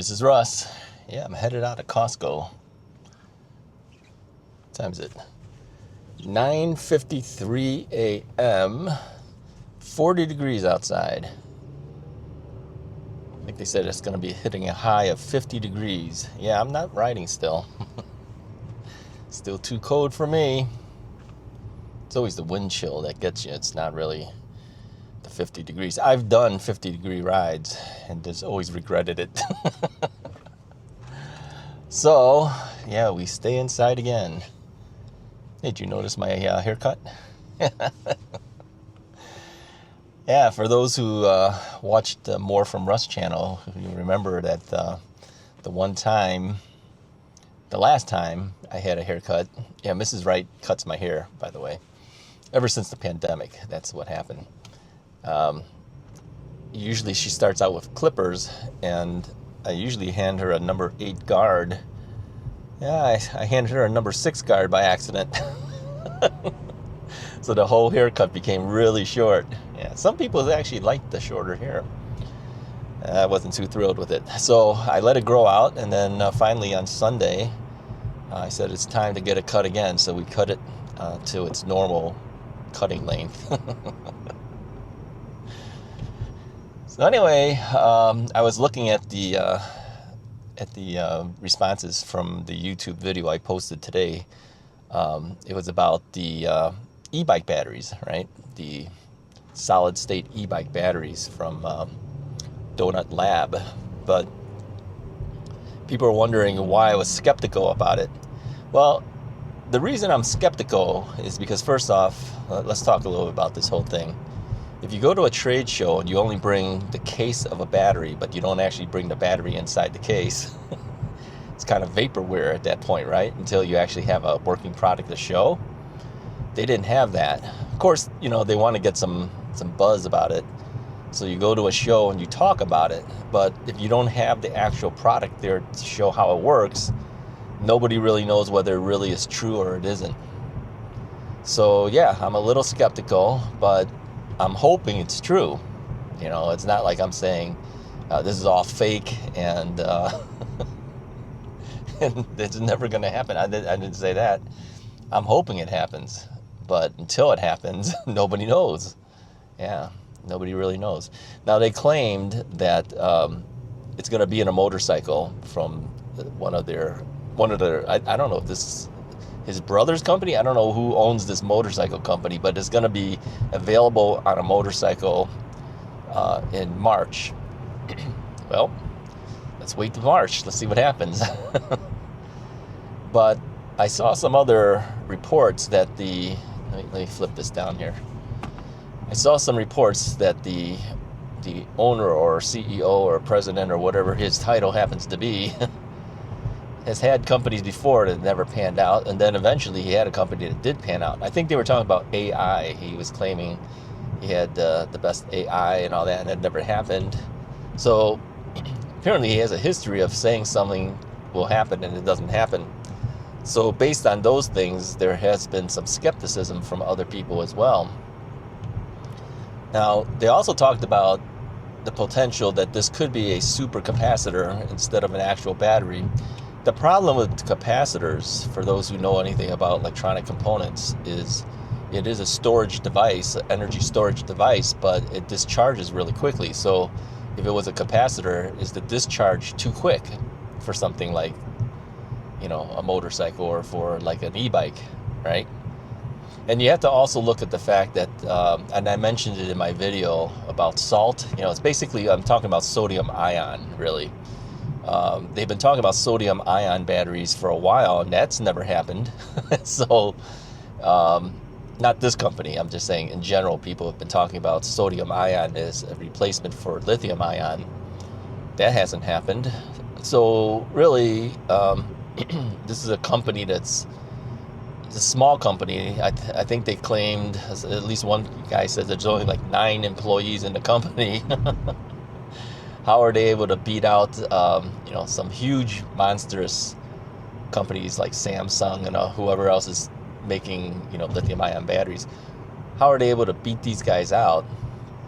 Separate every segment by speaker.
Speaker 1: this is Russ. Yeah, I'm headed out of Costco. What time is it? 9:53 a.m. 40 degrees outside. I think they said it's going to be hitting a high of 50 degrees. Yeah, I'm not riding still. Still too cold for me. It's always the wind chill that gets you. It's not really the 50 degrees. I've done 50 degree rides and just always regretted it. So, yeah, we stay inside again. Hey, did you notice my haircut? Yeah, for those who watched More from Russ channel, you remember that the last time I had a haircut, yeah, Mrs. Wright cuts my hair, by the way. Ever since the pandemic, that's what happened. Usually she starts out with clippers, and I usually hand her a number 8 guard. Yeah, I handed her a number 6 guard by accident. So the whole haircut became really short. Yeah, some people actually liked the shorter hair. I wasn't too thrilled with it. So I let it grow out, and then finally on Sunday, I said it's time to get it cut again. So we cut it to its normal cutting length. So anyway, I was looking at the responses from the YouTube video I posted today. It was about the e-bike batteries, right? The solid state e-bike batteries from Donut Lab. But people are wondering why I was skeptical about it. Well, the reason I'm skeptical is because, first off, let's talk a little bit about this whole thing. If you go to a trade show and you only bring the case of a battery, but you don't actually bring the battery inside the case, it's kind of vaporware at that point, right? Until you actually have a working product to show. They didn't have that. Of course, you know, they want to get some buzz about it. So you go to a show and you talk about it. But if you don't have the actual product there to show how it works, nobody really knows whether it really is true or it isn't. So yeah, I'm a little skeptical, but I'm hoping it's true. You know, it's not like I'm saying this is all fake and and it's never going to happen. I didn't say that. I'm hoping it happens. But until it happens, nobody knows. Yeah, nobody really knows. Now, they claimed that it's going to be in a motorcycle from one of their, I don't know if this is his brother's company. I don't know who owns this motorcycle company, but it's going to be available on a motorcycle in March. Well, let's wait till March. Let's see what happens. But I saw some other reports that let me flip this down here. I saw some reports that the owner or CEO or president or whatever his title happens to be has had companies before that never panned out, and then eventually he had a company that did pan out. I think they were talking about AI. He was claiming he had the best AI and all that, and it never happened. So apparently he has a history of saying something will happen and it doesn't happen. So based on those things, there has been some skepticism from other people as well. Now, they also talked about the potential that this could be a supercapacitor instead of an actual battery. The problem with capacitors, for those who know anything about electronic components, is it is a storage device, an energy storage device, but it discharges really quickly. So if it was a capacitor, is the discharge too quick for something like, you know, a motorcycle or for like an e-bike, right? And you have to also look at the fact that, and I mentioned it in my video about salt, you know, it's basically, I'm talking about sodium ion, really. They've been talking about sodium ion batteries for a while, and that's never happened. So, not this company, I'm just saying in general, people have been talking about sodium ion as a replacement for lithium ion. That hasn't happened. So really, this is a company it's a small company. I think they claimed, at least one guy said there's only like 9 employees in the company. How are they able to beat out, you know, some huge monstrous companies like Samsung and whoever else is making, you know, lithium ion batteries? How are they able to beat these guys out?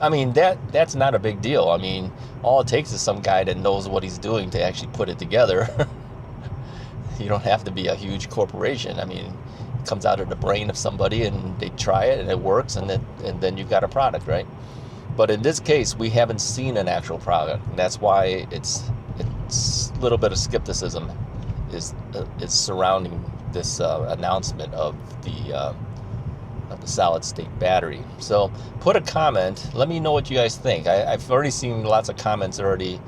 Speaker 1: I mean, that's not a big deal. I mean, all it takes is some guy that knows what he's doing to actually put it together. You don't have to be a huge corporation. I mean, it comes out of the brain of somebody, and they try it, and it works, and then you've got a product, right? But in this case, we haven't seen an actual product, and that's why it's a little bit of skepticism is surrounding this announcement of the solid state battery. So put a comment. Let me know what you guys think. I've already seen lots of comments already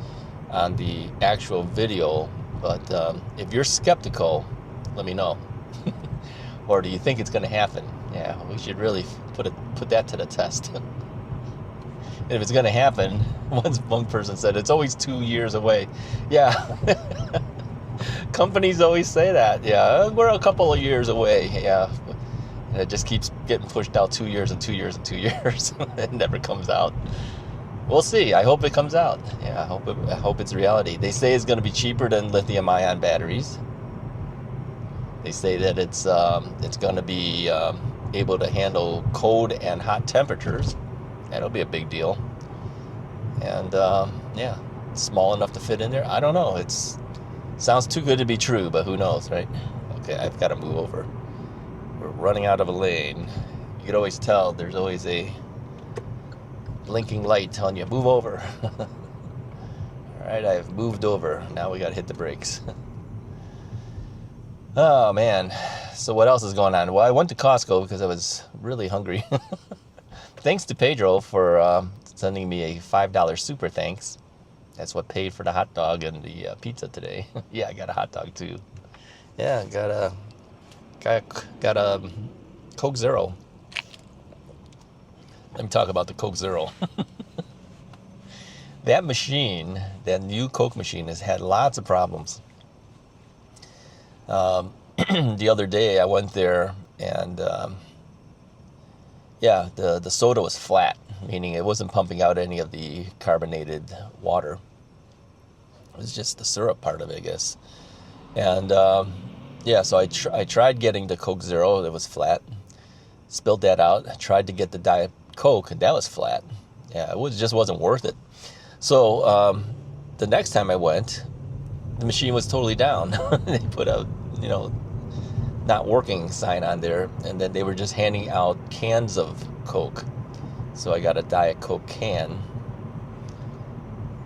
Speaker 1: on the actual video, but if you're skeptical, let me know. Or do you think it's going to happen? Yeah, we should really put that to the test. If it's going to happen, one person said it's always 2 years away. Yeah. Companies always say that. Yeah, we're a couple of years away. Yeah. And it just keeps getting pushed out 2 years and 2 years and 2 years. It never comes out. We'll see. I hope it comes out. Yeah, I hope it's reality. They say it's going to be cheaper than lithium-ion batteries. They say that it's going to be able to handle cold and hot temperatures. That'll be a big deal. And yeah, small enough to fit in there. I don't know. Sounds too good to be true, but who knows, right? Okay, I've got to move over. We're running out of a lane. You could always tell there's always a blinking light telling you move over. All right, I've moved over. Now we got to hit the brakes. Oh man. So what else is going on? Well, I went to Costco because I was really hungry. Thanks to Pedro for sending me a $5 super thanks. That's what paid for the hot dog and the pizza today. Yeah, I got a hot dog too. Yeah, got a Coke Zero. Let me talk about the Coke Zero. That machine, that new Coke machine, has had lots of problems. The other day I went there and yeah, the soda was flat, meaning it wasn't pumping out any of the carbonated water. It was just the syrup part of it, I guess. And yeah, so I tried getting the Coke Zero. It was flat. Spilled that out. I tried to get the Diet Coke, and that was flat. Yeah, just wasn't worth it. So the next time I went, the machine was totally down. They put a, not working sign on there, and then they were just handing out cans of Coke. So I got a Diet Coke can.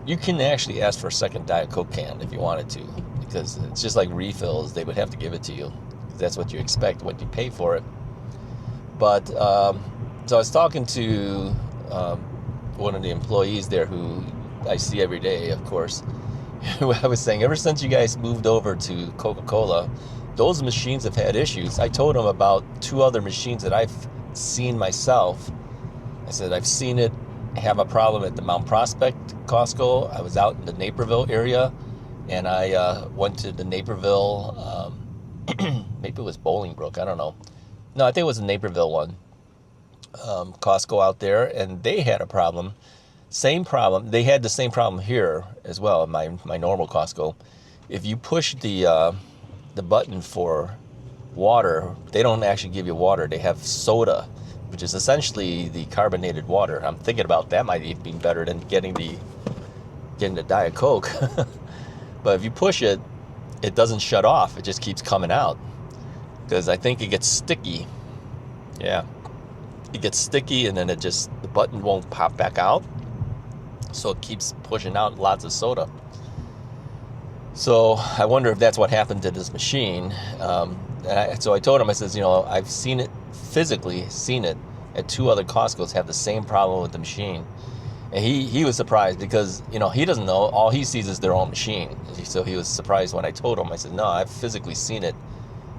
Speaker 1: You can actually ask for a second Diet Coke can if you wanted to, because it's just like refills. They would have to give it to you. That's what you expect, what you pay for it. But so I was talking to one of the employees there who I see every day, of course. I was saying, ever since you guys moved over to Coca-Cola, those machines have had issues. I told him about 2 other machines that I've seen myself. I said, I've seen it have a problem at the Mount Prospect Costco. I was out in the Naperville area, and I went to the Naperville, maybe it was Bolingbrook, I don't know. No, I think it was the Naperville one. Costco out there, and they had a problem. Same problem. They had the same problem here as well, my normal Costco. If you push the button for water, they don't actually give you water. They have soda, which is essentially the carbonated water. I'm thinking about that might even be better than getting the Diet Coke. But if you push it, it doesn't shut off. It just keeps coming out, because I think it gets sticky. Yeah, it gets sticky, and then the button won't pop back out. So it keeps pushing out lots of soda. So I wonder if that's what happened to this machine. So I told him, I says, I've physically seen it at 2 other Costco's have the same problem with the machine. And he was surprised because, he doesn't know. All he sees is their own machine. So he was surprised when I told him. I said, no, I've physically seen it.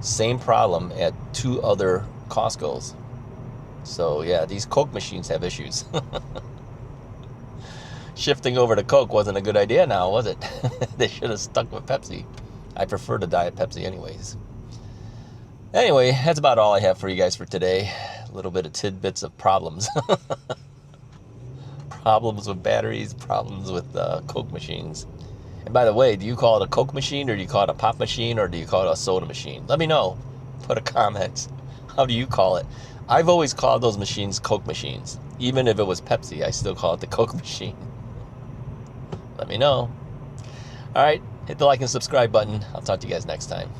Speaker 1: Same problem at 2 other Costco's. So yeah, these Coke machines have issues. Shifting over to Coke wasn't a good idea now, was it? They should have stuck with Pepsi. I prefer the Diet Pepsi anyways. Anyway, that's about all I have for you guys for today. A little bit of tidbits of problems. Problems with batteries, problems with Coke machines. And by the way, do you call it a Coke machine, or do you call it a pop machine, or do you call it a soda machine? Let me know. Put a comment. How do you call it? I've always called those machines Coke machines. Even if it was Pepsi, I still call it the Coke machine. Let me know. All right, hit the like and subscribe button. I'll talk to you guys next time.